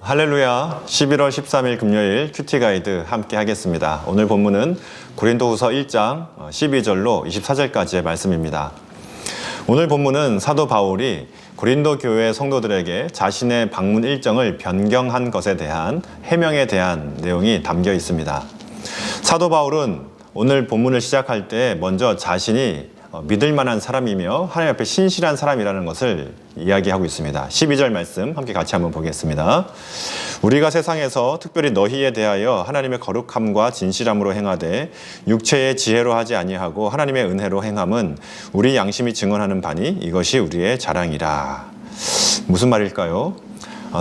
할렐루야. 11월 13일 금요일 큐티 가이드 함께 하겠습니다. 오늘 본문은 고린도후서 1장 12절로 24절까지의 말씀입니다. 오늘 본문은 사도 바울이 고린도 교회 성도들에게 자신의 방문 일정을 변경한 것에 대한 해명에 대한 내용이 담겨 있습니다. 사도 바울은 오늘 본문을 시작할 때 먼저 자신이 믿을 만한 사람이며 하나님 앞에 신실한 사람이라는 것을 이야기하고 있습니다. 12절 말씀 함께 같이 한번 보겠습니다. 우리가 세상에서 특별히 너희에 대하여 하나님의 거룩함과 진실함으로 행하되 육체의 지혜로 하지 아니하고 하나님의 은혜로 행함은 우리 양심이 증언하는 바니 이것이 우리의 자랑이라. 무슨 말일까요?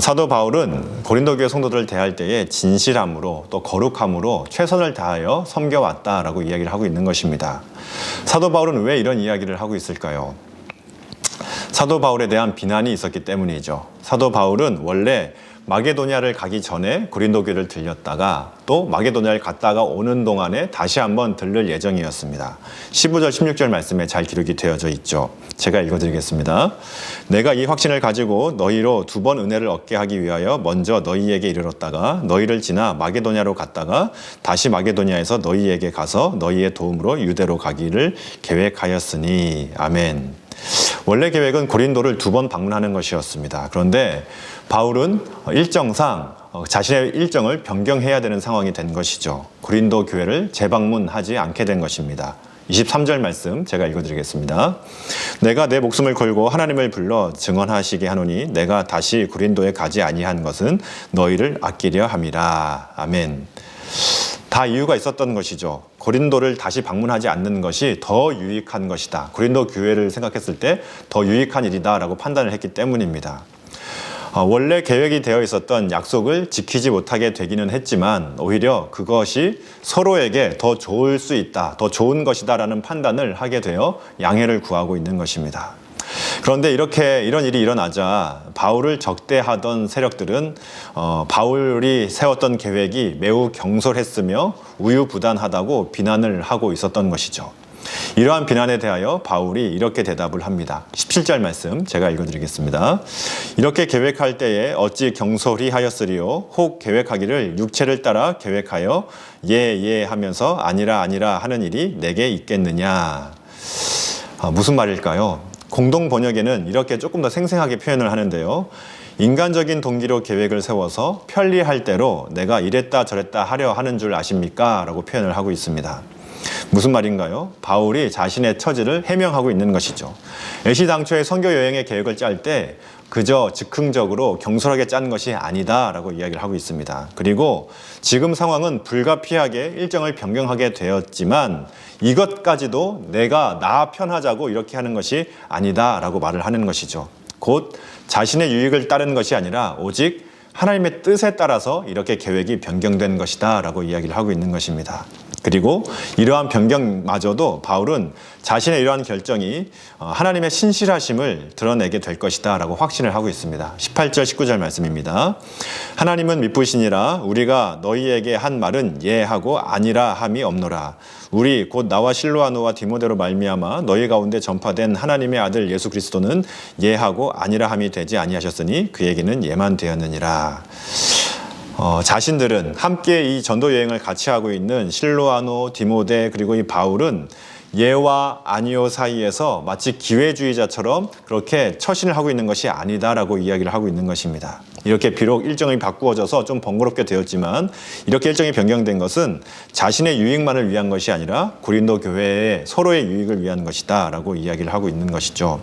사도 바울은 고린도 교회 성도들을 대할 때에 진실함으로 또 거룩함으로 최선을 다하여 섬겨왔다라고 이야기를 하고 있는 것입니다. 사도 바울은 왜 이런 이야기를 하고 있을까요? 사도 바울에 대한 비난이 있었기 때문이죠. 사도 바울은 원래 마게도냐를 가기 전에 고린도 교회를 들렸다가 또 마게도냐를 갔다가 오는 동안에 다시 한번 들를 예정이었습니다. 15절 16절 말씀에 잘 기록이 되어져 있죠. 제가 읽어드리겠습니다. 내가 이 확신을 가지고 너희로 2번 은혜를 얻게 하기 위하여 먼저 너희에게 이르렀다가 너희를 지나 마게도냐로 갔다가 다시 마게도냐에서 너희에게 가서 너희의 도움으로 유대로 가기를 계획하였으니. 아멘. 원래 계획은 고린도를 2번 방문하는 것이었습니다. 그런데 바울은 일정상 자신의 일정을 변경해야 되는 상황이 된 것이죠. 고린도 교회를 재방문하지 않게 된 것입니다. 23절 말씀 제가 읽어드리겠습니다. 내가 내 목숨을 걸고 하나님을 불러 증언하시게 하노니 내가 다시 고린도에 가지 아니한 것은 너희를 아끼려 함이라. 아멘. 다 이유가 있었던 것이죠. 고린도를 다시 방문하지 않는 것이 더 유익한 것이다. 고린도 교회를 생각했을 때 더 유익한 일이다 라고 판단을 했기 때문입니다. 원래 계획이 되어 있었던 약속을 지키지 못하게 되기는 했지만 오히려 그것이 서로에게 더 좋을 수 있다, 더 좋은 것이다 라는 판단을 하게 되어 양해를 구하고 있는 것입니다. 그런데 이런 일이 일어나자 바울을 적대하던 세력들은 바울이 세웠던 계획이 매우 경솔했으며 우유부단하다고 비난을 하고 있었던 것이죠. 이러한 비난에 대하여 바울이 이렇게 대답을 합니다. 17절 말씀 제가 읽어드리겠습니다. 이렇게 계획할 때에 어찌 경솔히 하였으리요? 혹 계획하기를 육체를 따라 계획하여 예 하면서 아니라 하는 일이 내게 있겠느냐. 무슨 말일까요? 공동 번역에는 이렇게 조금 더 생생하게 표현을 하는데요. 인간적인 동기로 계획을 세워서 편리할 대로 내가 이랬다 저랬다 하려 하는 줄 아십니까? 라고 표현을 하고 있습니다. 무슨 말인가요? 바울이 자신의 처지를 해명하고 있는 것이죠. 애시당초의 선교 여행의 계획을 짤 때 그저 즉흥적으로 경솔하게 짠 것이 아니다 라고 이야기를 하고 있습니다. 그리고 지금 상황은 불가피하게 일정을 변경하게 되었지만 이것까지도 내가 나 편하자고 이렇게 하는 것이 아니다 라고 말을 하는 것이죠. 곧 자신의 유익을 따른 것이 아니라 오직 하나님의 뜻에 따라서 이렇게 계획이 변경된 것이다 라고 이야기를 하고 있는 것입니다. 그리고 이러한 변경마저도 바울은 자신의 이러한 결정이 하나님의 신실하심을 드러내게 될 것이다 라고 확신을 하고 있습니다. 18절 19절 말씀입니다. 하나님은 미쁘시니라 우리가 너희에게 한 말은 예하고 아니라 함이 없노라. 우리 곧 나와 실로아노와 디모데로 말미암아 너희 가운데 전파된 하나님의 아들 예수 그리스도는 예하고 아니라 함이 되지 아니하셨으니 그에게는 예만 되었느니라. 자신들은 함께 이 전도 여행을 같이 하고 있는 실로아노, 디모데 그리고 이 바울은 예와 아니요 사이에서 마치 기회주의자처럼 그렇게 처신을 하고 있는 것이 아니다라고 이야기를 하고 있는 것입니다. 이렇게 비록 일정이 바꾸어져서 좀 번거롭게 되었지만 이렇게 일정이 변경된 것은 자신의 유익만을 위한 것이 아니라 고린도 교회의 서로의 유익을 위한 것이다 라고 이야기를 하고 있는 것이죠.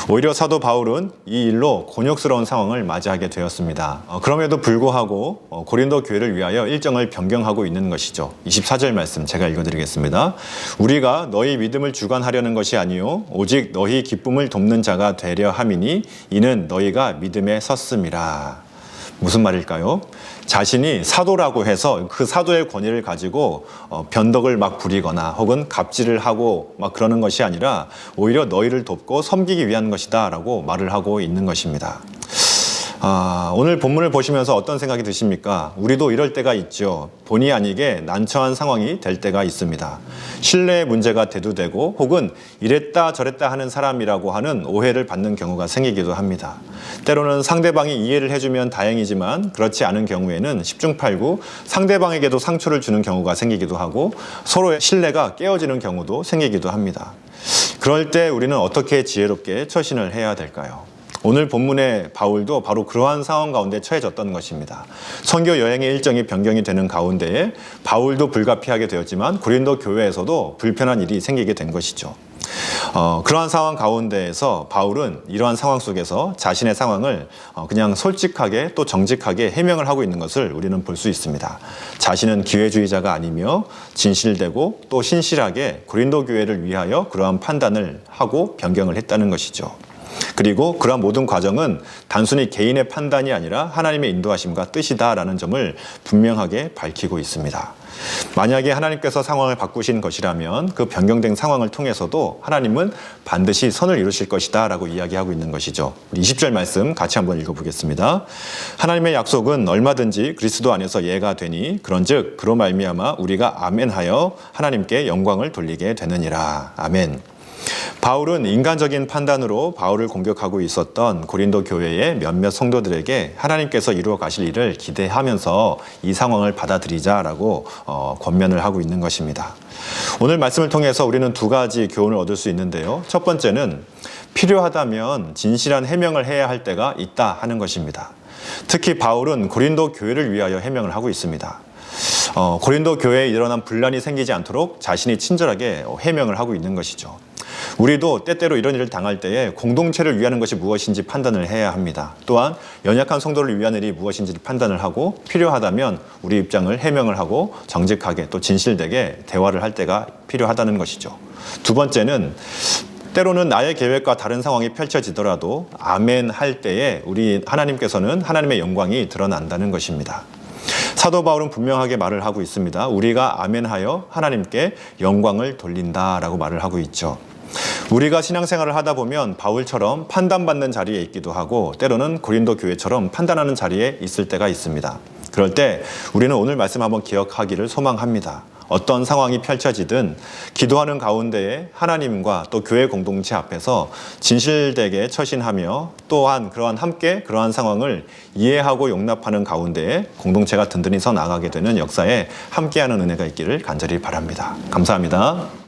오히려 사도 바울은 이 일로 곤욕스러운 상황을 맞이하게 되었습니다. 그럼에도 불구하고 고린도 교회를 위하여 일정을 변경하고 있는 것이죠. 24절 말씀 제가 읽어드리겠습니다. 우리가 너희 믿음을 주관하려는 것이 아니요 오직 너희 기쁨을 돕는 자가 되려 함이니 이는 너희가 믿음에 섰음이라. 무슨 말일까요? 자신이 사도라고 해서 그 사도의 권위를 가지고 변덕을 막 부리거나 혹은 갑질을 하고 막 그러는 것이 아니라 오히려 너희를 돕고 섬기기 위한 것이다 라고 말을 하고 있는 것입니다. 오늘 본문을 보시면서 어떤 생각이 드십니까? 우리도 이럴 때가 있죠. 본의 아니게 난처한 상황이 될 때가 있습니다. 신뢰의 문제가 대두되고 혹은 이랬다 저랬다 하는 사람이라고 하는 오해를 받는 경우가 생기기도 합니다. 때로는 상대방이 이해를 해주면 다행이지만 그렇지 않은 경우에는 10중 8구 상대방에게도 상처를 주는 경우가 생기기도 하고 서로의 신뢰가 깨어지는 경우도 생기기도 합니다. 그럴 때 우리는 어떻게 지혜롭게 처신을 해야 될까요? 오늘 본문의 바울도 바로 그러한 상황 가운데 처해졌던 것입니다. 선교 여행의 일정이 변경이 되는 가운데에 바울도 불가피하게 되었지만 고린도 교회에서도 불편한 일이 생기게 된 것이죠. 그러한 상황 가운데에서 바울은 이러한 상황 속에서 자신의 상황을 그냥 솔직하게 또 정직하게 해명을 하고 있는 것을 우리는 볼 수 있습니다. 자신은 기회주의자가 아니며 진실되고 또 신실하게 고린도 교회를 위하여 그러한 판단을 하고 변경을 했다는 것이죠. 그리고 그러한 모든 과정은 단순히 개인의 판단이 아니라 하나님의 인도하심과 뜻이다라는 점을 분명하게 밝히고 있습니다. 만약에 하나님께서 상황을 바꾸신 것이라면 그 변경된 상황을 통해서도 하나님은 반드시 선을 이루실 것이다 라고 이야기하고 있는 것이죠. 20절 말씀 같이 한번 읽어보겠습니다. 하나님의 약속은 얼마든지 그리스도 안에서 예가 되니 그런즉 그로 말미암아 우리가 아멘하여 하나님께 영광을 돌리게 되느니라. 아멘. 바울은 인간적인 판단으로 바울을 공격하고 있었던 고린도 교회의 몇몇 성도들에게 하나님께서 이루어 가실 일을 기대하면서 이 상황을 받아들이자라고 권면을 하고 있는 것입니다. 오늘 말씀을 통해서 우리는 두 가지 교훈을 얻을 수 있는데요. 첫 번째는 필요하다면 진실한 해명을 해야 할 때가 있다 하는 것입니다. 특히 바울은 고린도 교회를 위하여 해명을 하고 있습니다. 고린도 교회에 일어난 분란이 생기지 않도록 자신이 친절하게 해명을 하고 있는 것이죠. 우리도 때때로 이런 일을 당할 때에 공동체를 위하는 것이 무엇인지 판단을 해야 합니다. 또한 연약한 성도를 위한 일이 무엇인지 판단을 하고 필요하다면 우리 입장을 해명을 하고 정직하게 또 진실되게 대화를 할 때가 필요하다는 것이죠. 두 번째는 때로는 나의 계획과 다른 상황이 펼쳐지더라도 아멘 할 때에 우리 하나님께서는 하나님의 영광이 드러난다는 것입니다. 사도 바울은 분명하게 말을 하고 있습니다. 우리가 아멘하여 하나님께 영광을 돌린다라고 말을 하고 있죠. 우리가 신앙생활을 하다 보면 바울처럼 판단받는 자리에 있기도 하고 때로는 고린도 교회처럼 판단하는 자리에 있을 때가 있습니다. 그럴 때 우리는 오늘 말씀 한번 기억하기를 소망합니다. 어떤 상황이 펼쳐지든 기도하는 가운데에 하나님과 또 교회 공동체 앞에서 진실되게 처신하며 또한 그러한 상황을 이해하고 용납하는 가운데에 공동체가 든든히 서 나가게 되는 역사에 함께하는 은혜가 있기를 간절히 바랍니다. 감사합니다.